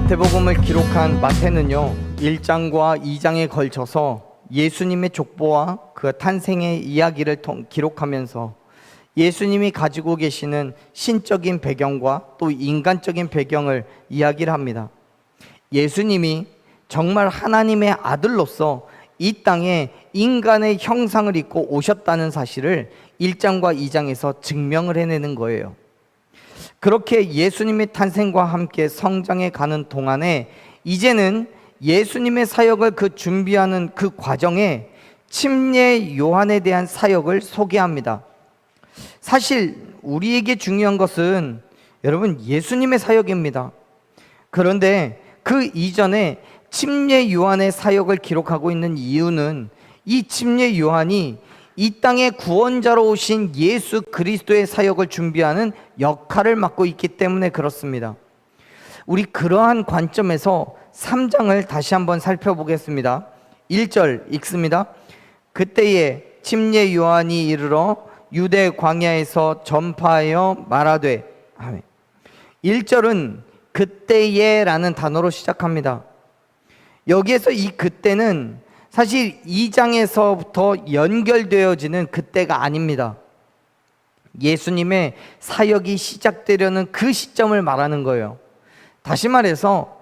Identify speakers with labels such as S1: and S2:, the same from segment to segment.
S1: 마태복음을 기록한 마태는요 1장과 2장에 걸쳐서 예수님의 족보와 그 탄생의 이야기를 기록하면서 예수님이 가지고 계시는 신적인 배경과 또 인간적인 배경을 이야기를 합니다. 예수님이 정말 하나님의 아들로서 이 땅에 인간의 형상을 입고 오셨다는 사실을 1장과 2장에서 증명을 해내는 거예요. 그렇게 예수님의 탄생과 함께 성장해 가는 동안에 이제는 예수님의 사역을 준비하는 그 과정에 침례 요한에 대한 사역을 소개합니다. 사실 우리에게 중요한 것은 여러분 예수님의 사역입니다. 그런데 그 이전에 침례 요한의 사역을 기록하고 있는 이유는 이 침례 요한이 이 땅의 구원자로 오신 예수 그리스도의 사역을 준비하는 역할을 맡고 있기 때문에 그렇습니다. 우리 그러한 관점에서 3장을 다시 한번 살펴보겠습니다. 1절 읽습니다. 그때에 침례 요한이 이르러 유대 광야에서 전파하여 말하되. 아멘. 1절은 그때에 라는 단어로 시작합니다. 여기에서 이 그때는 사실 2장에서부터 연결되어지는 그때가 아닙니다. 예수님의 사역이 시작되려는 그 시점을 말하는 거예요. 다시 말해서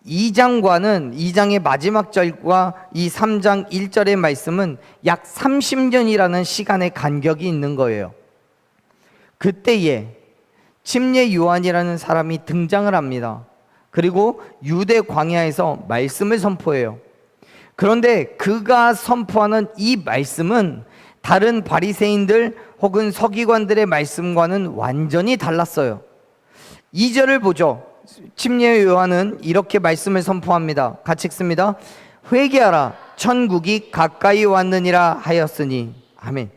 S1: 2장의 마지막 절과 이 3장 1절의 말씀은 약 30년이라는 시간의 간격이 있는 거예요. 그때에 침례 요한이라는 사람이 등장을 합니다. 그리고 유대 광야에서 말씀을 선포해요. 그런데 그가 선포하는 이 말씀은 다른 바리새인들 혹은 서기관들의 말씀과는 완전히 달랐어요. 2절을 보죠. 침례 요한은 이렇게 말씀을 선포합니다. 같이 읽습니다. 회개하라, 천국이 가까이 왔느니라 하였으니. 아멘.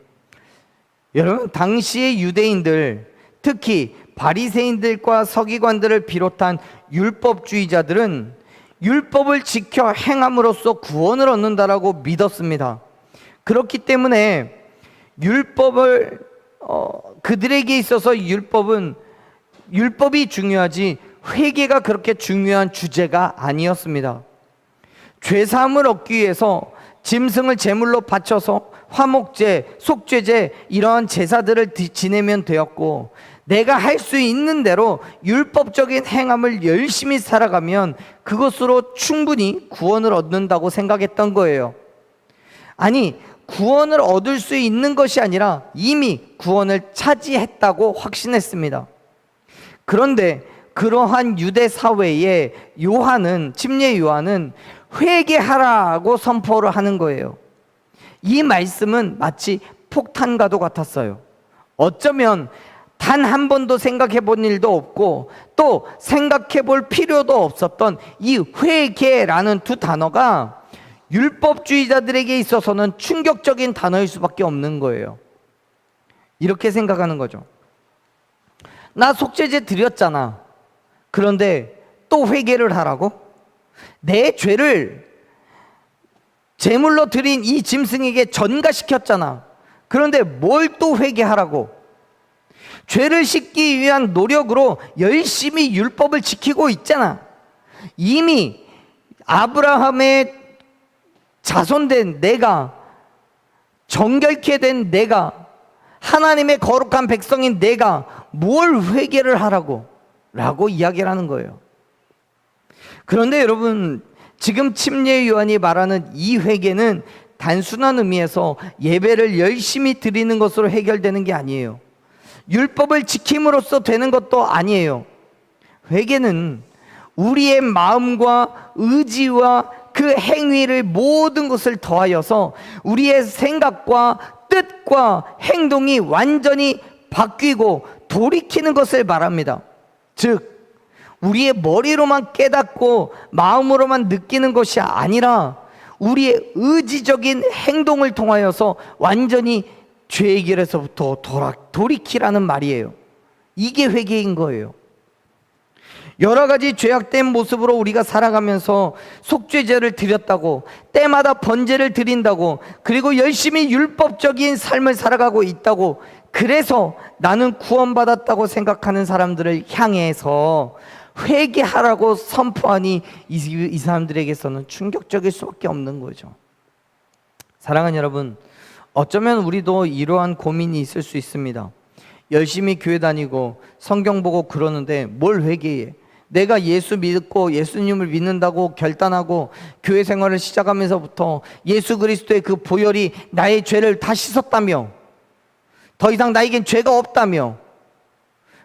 S1: 여러분, 당시의 유대인들, 특히 바리새인들과 서기관들을 비롯한 율법주의자들은 율법을 지켜 행함으로써 구원을 얻는다라고 믿었습니다. 그렇기 때문에 그들에게 있어서 율법이 중요하지 회개가 그렇게 중요한 주제가 아니었습니다. 죄사함을 얻기 위해서 짐승을 제물로 바쳐서 화목제, 속죄제 이러한 제사들을 지내면 되었고, 내가 할 수 있는 대로 율법적인 행함을 열심히 살아가면 그것으로 충분히 구원을 얻는다고 생각했던 거예요. 아니, 구원을 얻을 수 있는 것이 아니라 이미 구원을 차지했다고 확신했습니다. 그런데 그러한 유대 사회에 침례 요한은 회개하라고 선포를 하는 거예요. 이 말씀은 마치 폭탄과도 같았어요. 어쩌면 단 한 번도 생각해 본 일도 없고 또 생각해 볼 필요도 없었던 이 회개라는 두 단어가 율법주의자들에게 있어서는 충격적인 단어일 수밖에 없는 거예요. 이렇게 생각하는 거죠. 나 속죄제 드렸잖아. 그런데 또 회개를 하라고? 내 죄를 제물로 드린 이 짐승에게 전가시켰잖아. 그런데 뭘 또 회개하라고? 죄를 씻기 위한 노력으로 열심히 율법을 지키고 있잖아. 이미 아브라함의 자손된 내가, 정결케 된 내가, 하나님의 거룩한 백성인 내가 뭘 회개를 하라고? 라고 이야기를 하는 거예요. 그런데 여러분, 지금 침례 요한이 말하는 이 회개는 단순한 의미에서 예배를 열심히 드리는 것으로 해결되는 게 아니에요. 율법을 지킴으로써 되는 것도 아니에요. 회개는 우리의 마음과 의지와 그 행위를 모든 것을 더하여서 우리의 생각과 뜻과 행동이 완전히 바뀌고 돌이키는 것을 말합니다. 즉, 우리의 머리로만 깨닫고 마음으로만 느끼는 것이 아니라 우리의 의지적인 행동을 통하여서 완전히 죄의 길에서부터 돌이키라는 말이에요. 이게 회개인 거예요. 여러 가지 죄악된 모습으로 우리가 살아가면서 속죄제를 드렸다고, 때마다 번제를 드린다고, 그리고 열심히 율법적인 삶을 살아가고 있다고, 그래서 나는 구원받았다고 생각하는 사람들을 향해서 회개하라고 선포하니 이 사람들에게서는 충격적일 수밖에 없는 거죠. 사랑하는 여러분, 어쩌면 우리도 이러한 고민이 있을 수 있습니다. 열심히 교회 다니고 성경 보고 그러는데 뭘 회개해? 내가 예수 믿고 예수님을 믿는다고 결단하고 교회 생활을 시작하면서부터 예수 그리스도의 그 보혈이 나의 죄를 다 씻었다며, 더 이상 나에겐 죄가 없다며,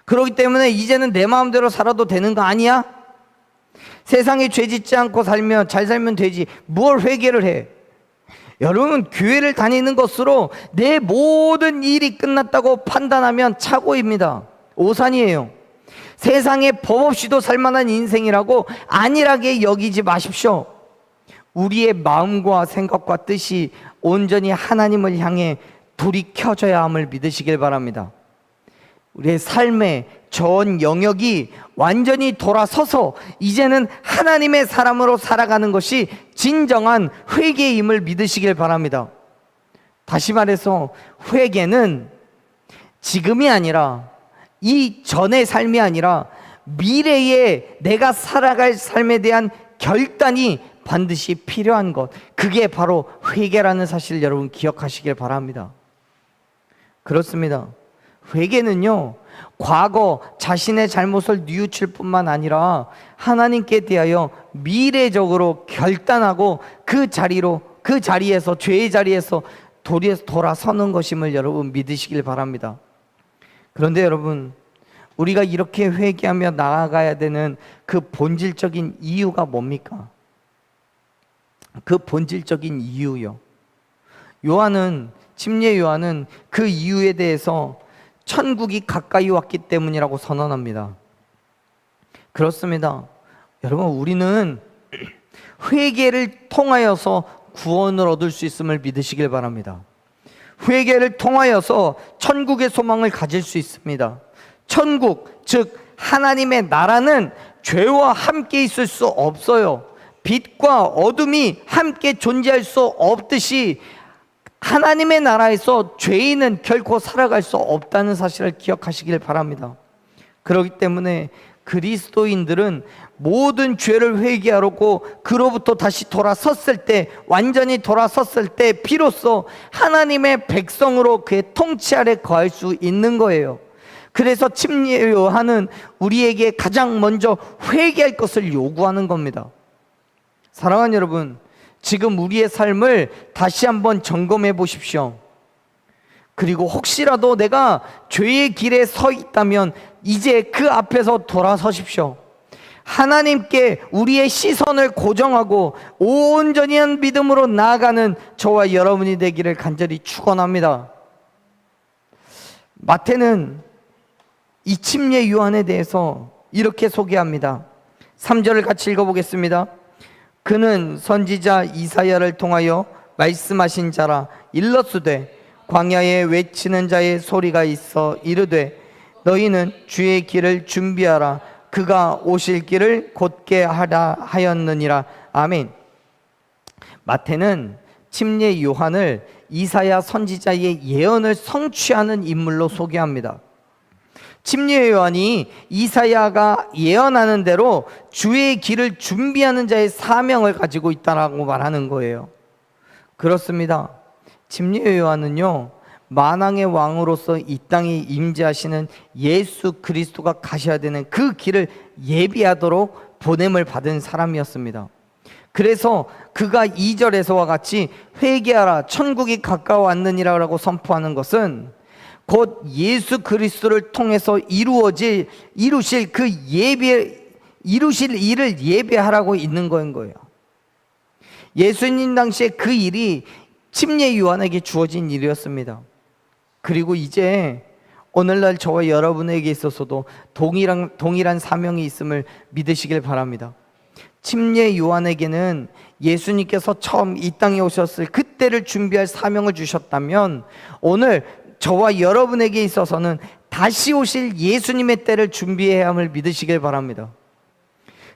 S1: 그렇기 때문에 이제는 내 마음대로 살아도 되는 거 아니야? 세상에 죄 짓지 않고 살면 잘 살면 되지, 뭘 회개를 해? 여러분, 교회를 다니는 것으로 내 모든 일이 끝났다고 판단하면 착오입니다. 오산이에요. 세상에 법 없이도 살만한 인생이라고 안일하게 여기지 마십시오. 우리의 마음과 생각과 뜻이 온전히 하나님을 향해 불이 켜져야 함을 믿으시길 바랍니다. 우리의 삶의 전 영역이 완전히 돌아서서 이제는 하나님의 사람으로 살아가는 것이 진정한 회개임을 믿으시길 바랍니다. 다시 말해서 회개는 지금이 아니라, 이 전의 삶이 아니라 미래에 내가 살아갈 삶에 대한 결단이 반드시 필요한 것, 그게 바로 회개라는 사실 여러분 기억하시길 바랍니다. 그렇습니다. 회개는요, 과거 자신의 잘못을 뉘우칠 뿐만 아니라 하나님께 대하여 미래적으로 결단하고 그 자리에서 죄의 자리에서 돌아서는 것임을 여러분 믿으시길 바랍니다. 그런데 여러분, 우리가 이렇게 회개하며 나아가야 되는 그 본질적인 이유가 뭡니까? 그 본질적인 이유요, 침례 요한은 그 이유에 대해서 천국이 가까이 왔기 때문이라고 선언합니다. 그렇습니다. 여러분, 우리는 회개를 통하여서 구원을 얻을 수 있음을 믿으시길 바랍니다. 회개를 통하여서 천국의 소망을 가질 수 있습니다. 천국, 즉 하나님의 나라는 죄와 함께 있을 수 없어요. 빛과 어둠이 함께 존재할 수 없듯이 하나님의 나라에서 죄인은 결코 살아갈 수 없다는 사실을 기억하시길 바랍니다. 그렇기 때문에 그리스도인들은 모든 죄를 회개하고 그로부터 다시 돌아섰을 때, 완전히 돌아섰을 때 비로소 하나님의 백성으로 그의 통치 아래 거할 수 있는 거예요. 그래서 침례 요한은 우리에게 가장 먼저 회개할 것을 요구하는 겁니다. 사랑하는 여러분, 지금 우리의 삶을 다시 한번 점검해 보십시오. 그리고 혹시라도 내가 죄의 길에 서 있다면 이제 그 앞에서 돌아서십시오. 하나님께 우리의 시선을 고정하고 온전한 믿음으로 나아가는 저와 여러분이 되기를 간절히 축원합니다. 마태는 이 침례 요한에 대해서 이렇게 소개합니다. 3절을 같이 읽어보겠습니다. 그는 선지자 이사야를 통하여 말씀하신 자라. 일러스되 광야에 외치는 자의 소리가 있어 이르되 너희는 주의 길을 준비하라. 그가 오실 길을 곧게 하라 하였느니라. 아멘. 마태는 침례 요한을 이사야 선지자의 예언을 성취하는 인물로 소개합니다. 침례 요한이 이사야가 예언하는 대로 주의 길을 준비하는 자의 사명을 가지고 있다라고 말하는 거예요. 그렇습니다. 침례 요한은요, 만왕의 왕으로서 이 땅에 임재하시는 예수 그리스도가 가셔야 되는 그 길을 예비하도록 보냄을 받은 사람이었습니다. 그래서 그가 2절에서와 같이 회개하라 천국이 가까워왔느니라고 선포하는 것은 곧 예수 그리스도를 통해서 이루실 일을 예배하라고 있는 거예요. 예수님 당시에 그 일이 침례 요한에게 주어진 일이었습니다. 그리고 이제 오늘날 저와 여러분에게 있어서도 동일한 사명이 있음을 믿으시길 바랍니다. 침례 요한에게는 예수님께서 처음 이 땅에 오셨을 그때를 준비할 사명을 주셨다면, 오늘 저와 여러분에게 있어서는 다시 오실 예수님의 때를 준비해야 함을 믿으시길 바랍니다.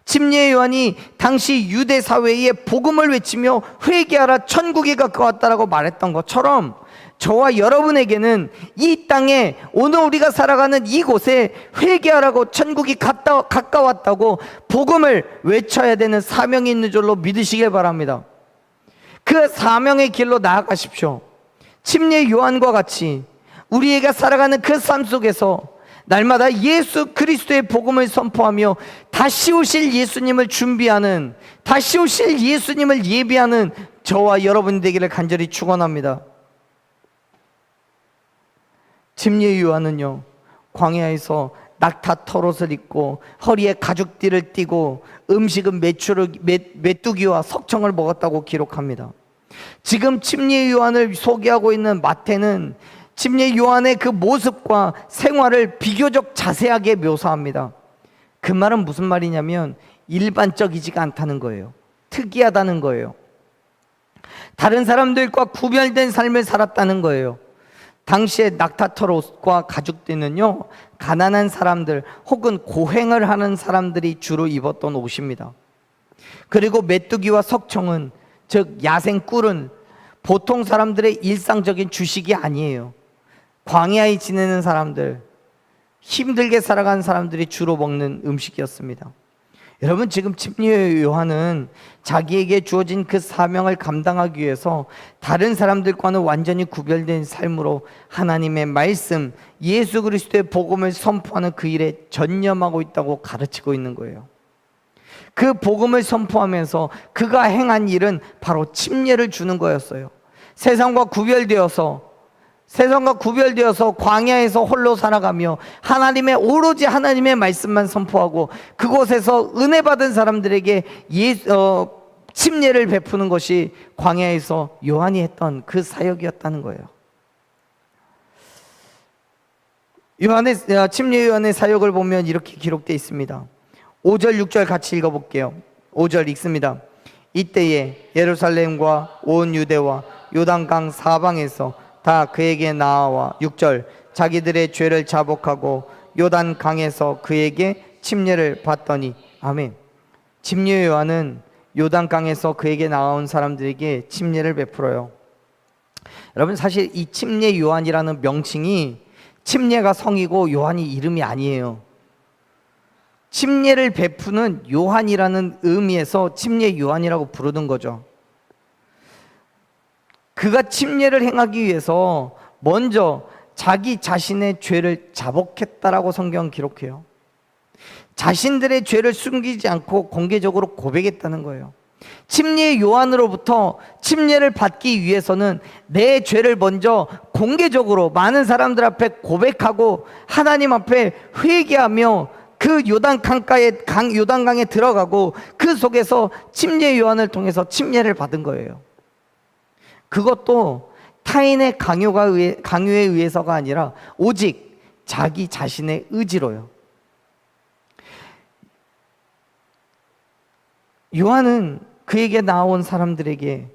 S1: 침례 요한이 당시 유대 사회에 복음을 외치며 회개하라 천국이 가까웠다라고 말했던 것처럼 저와 여러분에게는 이 땅에 오늘 우리가 살아가는 이곳에 회개하라고 천국이 가까웠다고 복음을 외쳐야 되는 사명이 있는 줄로 믿으시길 바랍니다. 그 사명의 길로 나아가십시오. 침례 요한과 같이 우리가 살아가는 그 삶 속에서 날마다 예수 그리스도의 복음을 선포하며 다시 오실 예수님을 준비하는, 다시 오실 예수님을 예비하는 저와 여러분 되기를 간절히 축원합니다. 침례 요한은요, 광야에서 낙타 털옷을 입고 허리에 가죽띠를 띠고 음식은 메뚜기와 석청을 먹었다고 기록합니다. 지금 침례 요한을 소개하고 있는 마태는 침례 요한의 그 모습과 생활을 비교적 자세하게 묘사합니다. 그 말은 무슨 말이냐면 일반적이지가 않다는 거예요. 특이하다는 거예요. 다른 사람들과 구별된 삶을 살았다는 거예요. 당시에 낙타털 옷과 가죽띠는요, 가난한 사람들 혹은 고행을 하는 사람들이 주로 입었던 옷입니다. 그리고 메뚜기와 석청은, 즉 야생 꿀은 보통 사람들의 일상적인 주식이 아니에요. 광야에 지내는 사람들, 힘들게 살아가는 사람들이 주로 먹는 음식이었습니다. 여러분, 지금 침례 요한은 자기에게 주어진 그 사명을 감당하기 위해서 다른 사람들과는 완전히 구별된 삶으로 하나님의 말씀, 예수 그리스도의 복음을 선포하는 그 일에 전념하고 있다고 가르치고 있는 거예요. 그 복음을 선포하면서 그가 행한 일은 바로 침례를 주는 거였어요. 세상과 구별되어서 광야에서 홀로 살아가며 오로지 하나님의 말씀만 선포하고 그곳에서 은혜 받은 사람들에게 침례를 베푸는 것이 광야에서 요한이 했던 그 사역이었다는 거예요. 침례 요한의 사역을 보면 이렇게 기록되어 있습니다. 5절 6절 같이 읽어볼게요. 5절 읽습니다. 이때에 예루살렘과 온 유대와 요단강 사방에서 다 그에게 나와 6절 자기들의 죄를 자복하고 요단강에서 그에게 침례를 받더니. 아멘. 침례 요한은 요단강에서 그에게 나온 사람들에게 침례를 베풀어요. 여러분, 사실 이 침례 요한이라는 명칭이 침례가 성이고 요한이 이름이 아니에요. 침례를 베푸는 요한이라는 의미에서 침례 요한이라고 부르는 거죠. 그가 침례를 행하기 위해서 먼저 자기 자신의 죄를 자복했다라고 성경은 기록해요. 자신들의 죄를 숨기지 않고 공개적으로 고백했다는 거예요. 침례 요한으로부터 침례를 받기 위해서는 내 죄를 먼저 공개적으로 많은 사람들 앞에 고백하고 하나님 앞에 회개하며 그 요단강에 들어가고 그 속에서 침례 요한을 통해서 침례를 받은 거예요. 그것도 타인의 강요에 의해서가 아니라 오직 자기 자신의 의지로요. 요한은 그에게 나온 사람들에게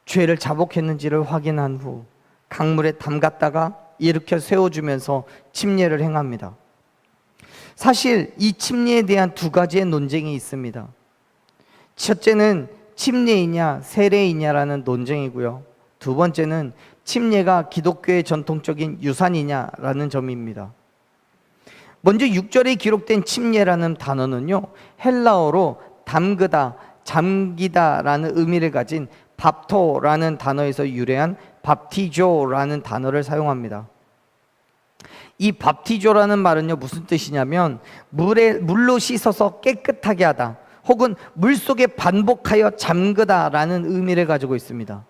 S1: 죄를 자복했는지를 확인한 후 강물에 담갔다가 일으켜 세워주면서 침례를 행합니다. 사실 이 침례에 대한 두 가지의 논쟁이 있습니다. 첫째는 침례이냐 세례이냐라는 논쟁이고요. 두 번째는 침례가 기독교의 전통적인 유산이냐라는 점입니다. 먼저 6절에 기록된 침례라는 단어는요, 헬라어로 담그다, 잠기다라는 의미를 가진 밥토라는 단어에서 유래한 밥티조라는 단어를 사용합니다. 이 밥티조라는 말은요, 무슨 뜻이냐면 물로 씻어서 깨끗하게 하다, 혹은 물속에 반복하여 잠그다라는 의미를 가지고 있습니다.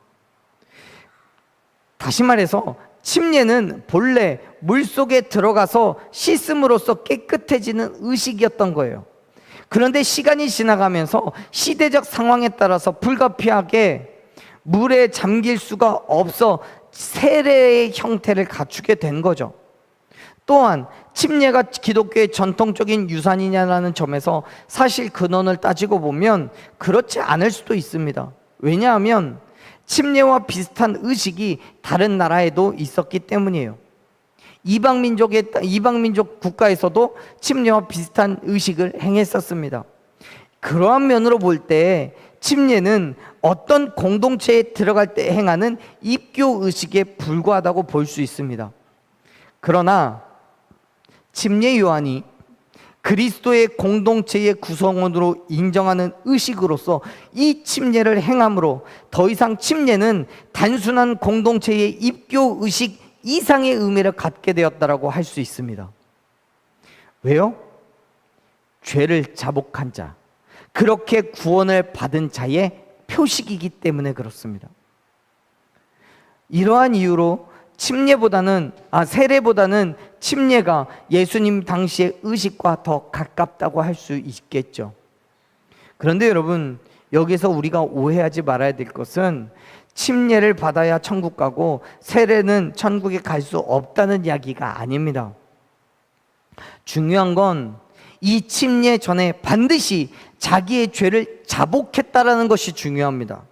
S1: 다시 말해서 침례는 본래 물속에 들어가서 씻음으로써 깨끗해지는 의식이었던 거예요. 그런데 시간이 지나가면서 시대적 상황에 따라서 불가피하게 물에 잠길 수가 없어 세례의 형태를 갖추게 된 거죠. 또한 침례가 기독교의 전통적인 유산이냐라는 점에서 사실 근원을 따지고 보면 그렇지 않을 수도 있습니다. 왜냐하면 침례와 비슷한 의식이 다른 나라에도 있었기 때문이에요. 이방민족 국가에서도 침례와 비슷한 의식을 행했었습니다. 그러한 면으로 볼 때 침례는 어떤 공동체에 들어갈 때 행하는 입교 의식에 불과하다고 볼 수 있습니다. 그러나 침례 요한이 그리스도의 공동체의 구성원으로 인정하는 의식으로서 이 침례를 행함으로 더 이상 침례는 단순한 공동체의 입교 의식 이상의 의미를 갖게 되었다라고 할 수 있습니다. 왜요? 죄를 자복한 자, 그렇게 구원을 받은 자의 표식이기 때문에 그렇습니다. 이러한 이유로 세례보다는 침례가 예수님 당시의 의식과 더 가깝다고 할 수 있겠죠. 그런데 여러분, 여기서 우리가 오해하지 말아야 될 것은 침례를 받아야 천국 가고 세례는 천국에 갈 수 없다는 이야기가 아닙니다. 중요한 건 이 침례 전에 반드시 자기의 죄를 자복했다라는 것이 중요합니다.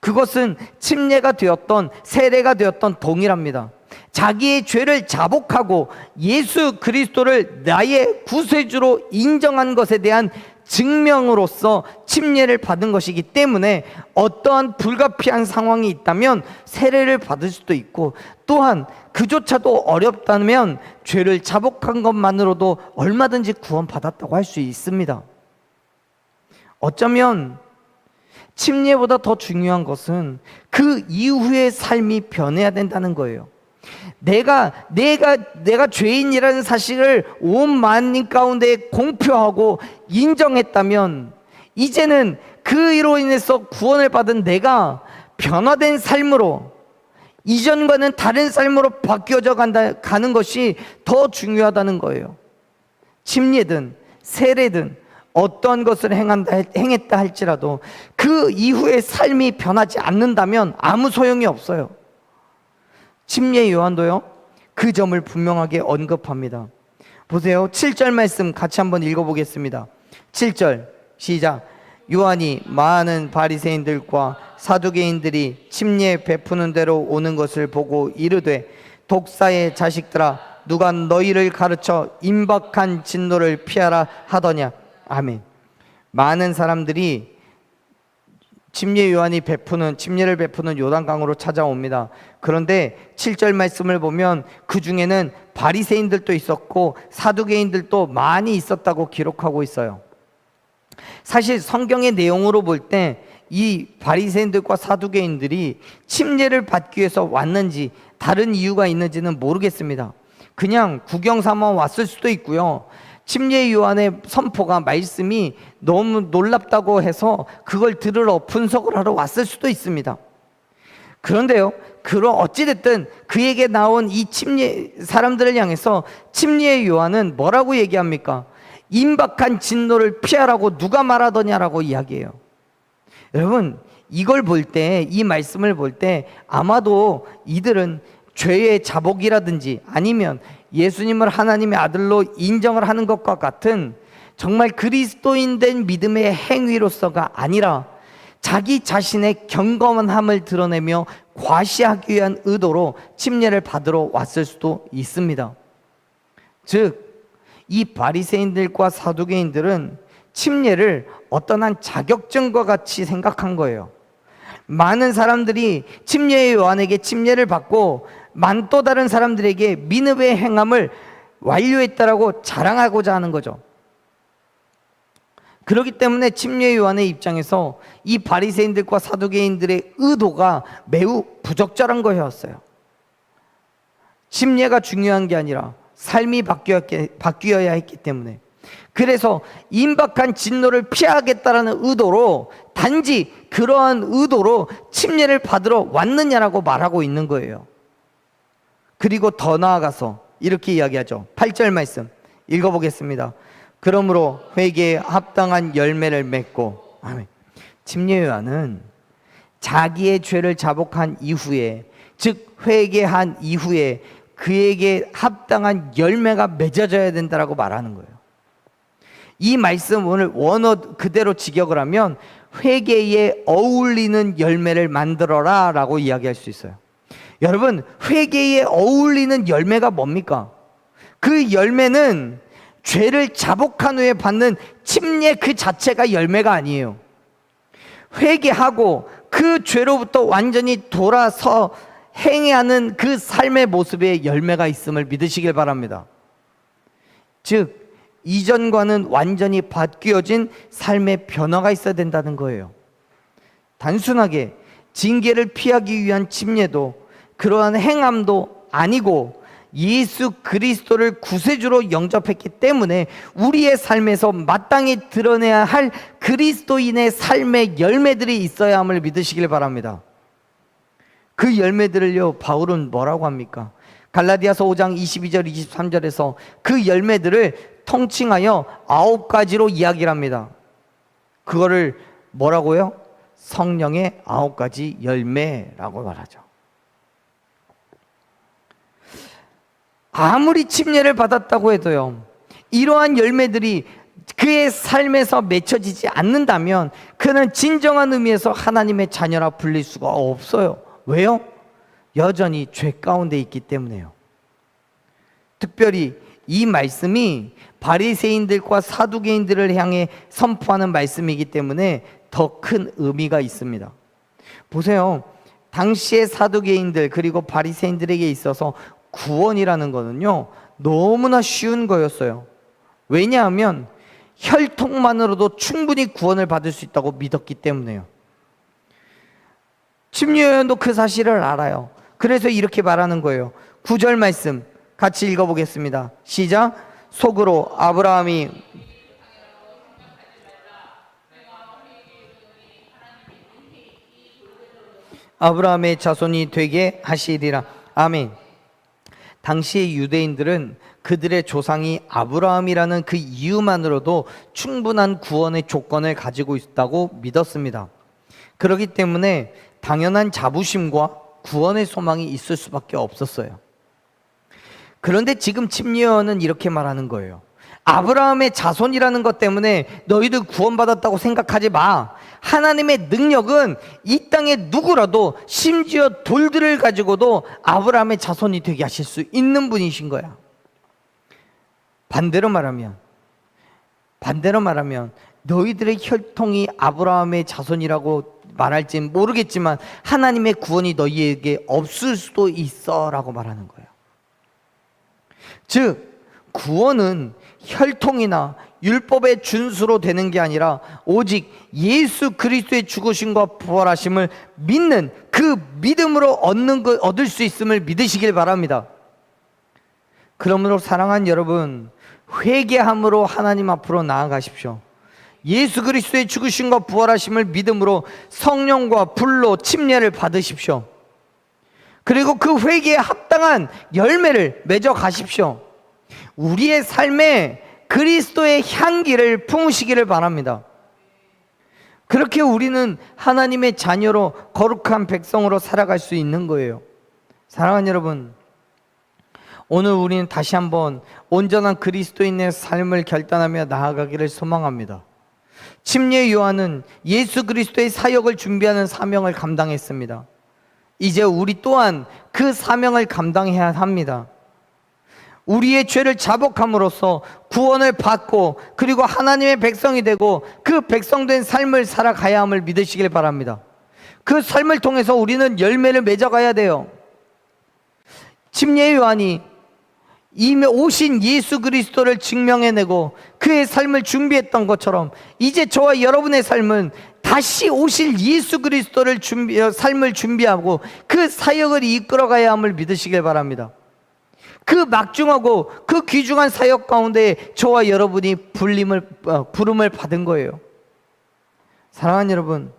S1: 그것은 침례가 되었던 세례가 되었던 동일합니다. 자기의 죄를 자복하고 예수 그리스도를 나의 구세주로 인정한 것에 대한 증명으로서 침례를 받은 것이기 때문에 어떠한 불가피한 상황이 있다면 세례를 받을 수도 있고, 또한 그조차도 어렵다면 죄를 자복한 것만으로도 얼마든지 구원받았다고 할 수 있습니다. 어쩌면 침례보다 더 중요한 것은 그 이후의 삶이 변해야 된다는 거예요. 내가 죄인이라는 사실을 온 만민 가운데 공표하고 인정했다면 이제는 그로 인해서 구원을 받은 내가 변화된 삶으로, 이전과는 다른 삶으로 바뀌어져 가는 것이 더 중요하다는 거예요. 침례든 세례든 어떤 것을 행했다 할지라도 그 이후의 삶이 변하지 않는다면 아무 소용이 없어요. 침례 요한도요, 그 점을 분명하게 언급합니다. 보세요. 7절 말씀 같이 한번 읽어보겠습니다. 7절 시작. 요한이 많은 바리새인들과 사두개인들이 침례 베푸는 대로 오는 것을 보고 이르되, 독사의 자식들아, 누가 너희를 가르쳐 임박한 진노를 피하라 하더냐. 아멘. 많은 사람들이 침례를 베푸는 요단강으로 찾아옵니다. 그런데 7절 말씀을 보면 그 중에는 바리새인들도 있었고 사두개인들도 많이 있었다고 기록하고 있어요. 사실 성경의 내용으로 볼 때 이 바리새인들과 사두개인들이 침례를 받기 위해서 왔는지 다른 이유가 있는지는 모르겠습니다. 그냥 구경 삼아 왔을 수도 있고요. 침례 요한의 선포가, 말씀이 너무 놀랍다고 해서 그걸 들으러 분석을 하러 왔을 수도 있습니다. 그런데요, 어찌됐든 그에게 나온 이 침례 사람들을 향해서 침례 요한은 뭐라고 얘기합니까? 임박한 진노를 피하라고 누가 말하더냐라고 이야기해요. 여러분, 이걸 볼 때, 이 말씀을 볼 때 아마도 이들은 죄의 자복이라든지 아니면 예수님을 하나님의 아들로 인정을 하는 것과 같은 정말 그리스도인 된 믿음의 행위로서가 아니라 자기 자신의 경건함을 드러내며 과시하기 위한 의도로 침례를 받으러 왔을 수도 있습니다. 즉, 이 바리새인들과 사두개인들은 침례를 어떤 한 자격증과 같이 생각한 거예요. 많은 사람들이 침례 요한에게 침례를 받고 또 다른 사람들에게 민읍의 행함을 완료했다라고 자랑하고자 하는 거죠. 그렇기 때문에 침례 요한의 입장에서 이 바리새인들과 사두개인들의 의도가 매우 부적절한 거였어요. 침례가 중요한 게 아니라 삶이 바뀌어야 했기 때문에, 그래서 임박한 진노를 피하겠다라는 의도로, 단지 그러한 의도로 침례를 받으러 왔느냐라고 말하고 있는 거예요. 그리고 더 나아가서 이렇게 이야기하죠. 8절 말씀 읽어보겠습니다. 그러므로 회개에 합당한 열매를 맺고. 아멘. 침례 요한은 자기의 죄를 자복한 이후에, 즉 회개한 이후에 그에게 합당한 열매가 맺어져야 된다라고 말하는 거예요. 이 말씀을 원어 그대로 직역을 하면 회개에 어울리는 열매를 만들어라 라고 이야기할 수 있어요. 여러분, 회개에 어울리는 열매가 뭡니까? 그 열매는 죄를 자복한 후에 받는 침례 그 자체가 열매가 아니에요. 회개하고 그 죄로부터 완전히 돌아서 행하는 그 삶의 모습에 열매가 있음을 믿으시길 바랍니다. 즉 이전과는 완전히 바뀌어진 삶의 변화가 있어야 된다는 거예요. 단순하게 징계를 피하기 위한 침례도 그러한 행함도 아니고 예수 그리스도를 구세주로 영접했기 때문에 우리의 삶에서 마땅히 드러내야 할 그리스도인의 삶의 열매들이 있어야 함을 믿으시길 바랍니다. 그 열매들을요, 바울은 뭐라고 합니까? 갈라디아서 5장 22절 23절에서 그 열매들을 통칭하여 9가지로 이야기를 합니다. 그거를 뭐라고요? 성령의 9가지 열매라고 말하죠. 아무리 침례를 받았다고 해도요, 이러한 열매들이 그의 삶에서 맺혀지지 않는다면 그는 진정한 의미에서 하나님의 자녀라 불릴 수가 없어요. 왜요? 여전히 죄 가운데 있기 때문에요. 특별히 이 말씀이 바리새인들과 사두개인들을 향해 선포하는 말씀이기 때문에 더 큰 의미가 있습니다. 보세요. 당시의 사두개인들 그리고 바리새인들에게 있어서 구원이라는 거는요, 너무나 쉬운 거였어요. 왜냐하면 혈통만으로도 충분히 구원을 받을 수 있다고 믿었기 때문에요. 침례요한도 그 사실을 알아요. 그래서 이렇게 말하는 거예요. 9절 말씀 같이 읽어보겠습니다. 시작. 속으로 아브라함의 자손이 되게 하시리라. 아멘. 당시의 유대인들은 그들의 조상이 아브라함이라는 그 이유만으로도 충분한 구원의 조건을 가지고 있다고 믿었습니다. 그렇기 때문에 당연한 자부심과 구원의 소망이 있을 수밖에 없었어요. 그런데 지금 침례요한은 이렇게 말하는 거예요. 아브라함의 자손이라는 것 때문에 너희들 구원받았다고 생각하지 마. 하나님의 능력은 이 땅에 누구라도 심지어 돌들을 가지고도 아브라함의 자손이 되게 하실 수 있는 분이신 거야. 반대로 말하면 너희들의 혈통이 아브라함의 자손이라고 말할지 모르겠지만 하나님의 구원이 너희에게 없을 수도 있어 라고 말하는 거예요. 즉 구원은 혈통이나 율법의 준수로 되는 게 아니라 오직 예수 그리스도의 죽으심과 부활하심을 믿는 그 믿음으로 얻을 수 있음을 믿으시길 바랍니다. 그러므로 사랑하는 여러분, 회개함으로 하나님 앞으로 나아가십시오. 예수 그리스도의 죽으심과 부활하심을 믿음으로 성령과 불로 침례를 받으십시오. 그리고 그 회개에 합당한 열매를 맺어 가십시오. 우리의 삶에 그리스도의 향기를 품으시기를 바랍니다. 그렇게 우리는 하나님의 자녀로 거룩한 백성으로 살아갈 수 있는 거예요. 사랑하는 여러분, 오늘 우리는 다시 한번 온전한 그리스도인의 삶을 결단하며 나아가기를 소망합니다. 침례 요한은 예수 그리스도의 사역을 준비하는 사명을 감당했습니다. 이제 우리 또한 그 사명을 감당해야 합니다. 우리의 죄를 자복함으로써 구원을 받고 그리고 하나님의 백성이 되고 그 백성된 삶을 살아가야 함을 믿으시길 바랍니다. 그 삶을 통해서 우리는 열매를 맺어가야 돼요. 침례 요한이 이미 오신 예수 그리스도를 증명해내고 그의 삶을 준비했던 것처럼 이제 저와 여러분의 삶은 다시 오실 예수 그리스도를 삶을 준비하고 그 사역을 이끌어가야 함을 믿으시길 바랍니다. 그 막중하고 그 귀중한 사역 가운데 저와 여러분이 부름을 받은 거예요. 사랑하는 여러분,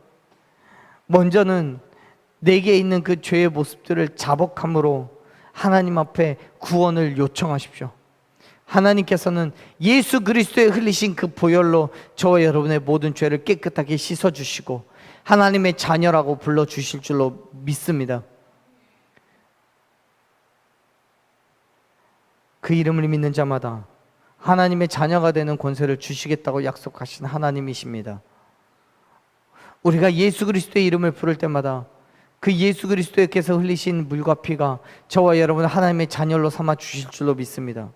S1: 먼저는 내게 있는 그 죄의 모습들을 자복함으로 하나님 앞에 구원을 요청하십시오. 하나님께서는 예수 그리스도의 흘리신 그 보혈로 저와 여러분의 모든 죄를 깨끗하게 씻어주시고 하나님의 자녀라고 불러주실 줄로 믿습니다. 그 이름을 믿는 자마다 하나님의 자녀가 되는 권세를 주시겠다고 약속하신 하나님이십니다. 우리가 예수 그리스도의 이름을 부를 때마다 그 예수 그리스도께서 흘리신 물과 피가 저와 여러분을 하나님의 자녀로 삼아 주실 줄로 믿습니다.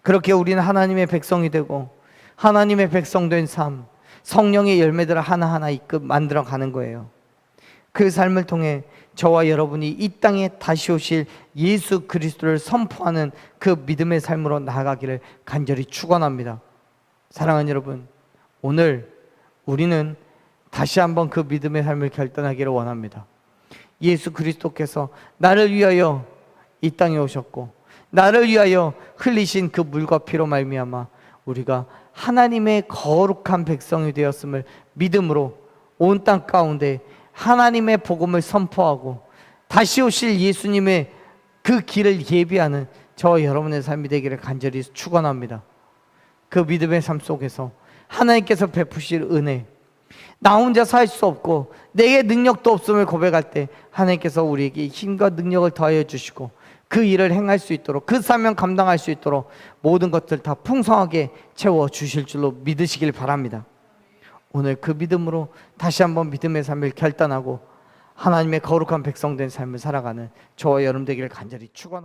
S1: 그렇게 우리는 하나님의 백성이 되고 하나님의 백성된 삶, 성령의 열매들을 하나하나 만들어 가는 거예요. 그 삶을 통해 저와 여러분이 이 땅에 다시 오실 예수 그리스도를 선포하는 그 믿음의 삶으로 나아가기를 간절히 축원합니다. 사랑하는 여러분, 오늘 우리는 다시 한번 그 믿음의 삶을 결단하기를 원합니다. 예수 그리스도께서 나를 위하여 이 땅에 오셨고 나를 위하여 흘리신 그 물과 피로 말미암아 우리가 하나님의 거룩한 백성이 되었음을 믿음으로 온 땅 가운데 하나님의 복음을 선포하고 다시 오실 예수님의 그 길을 예비하는 저와 여러분의 삶이 되기를 간절히 축원합니다. 그 믿음의 삶 속에서 하나님께서 베푸실 은혜, 나 혼자 살 수 없고 내게 능력도 없음을 고백할 때 하나님께서 우리에게 힘과 능력을 더하여 주시고 그 일을 행할 수 있도록, 그 사명 감당할 수 있도록 모든 것들 다 풍성하게 채워 주실 줄로 믿으시길 바랍니다. 오늘 그 믿음으로 다시 한번 믿음의 삶을 결단하고 하나님의 거룩한 백성된 삶을 살아가는 저와 여러분 되기를 간절히 축원합니다.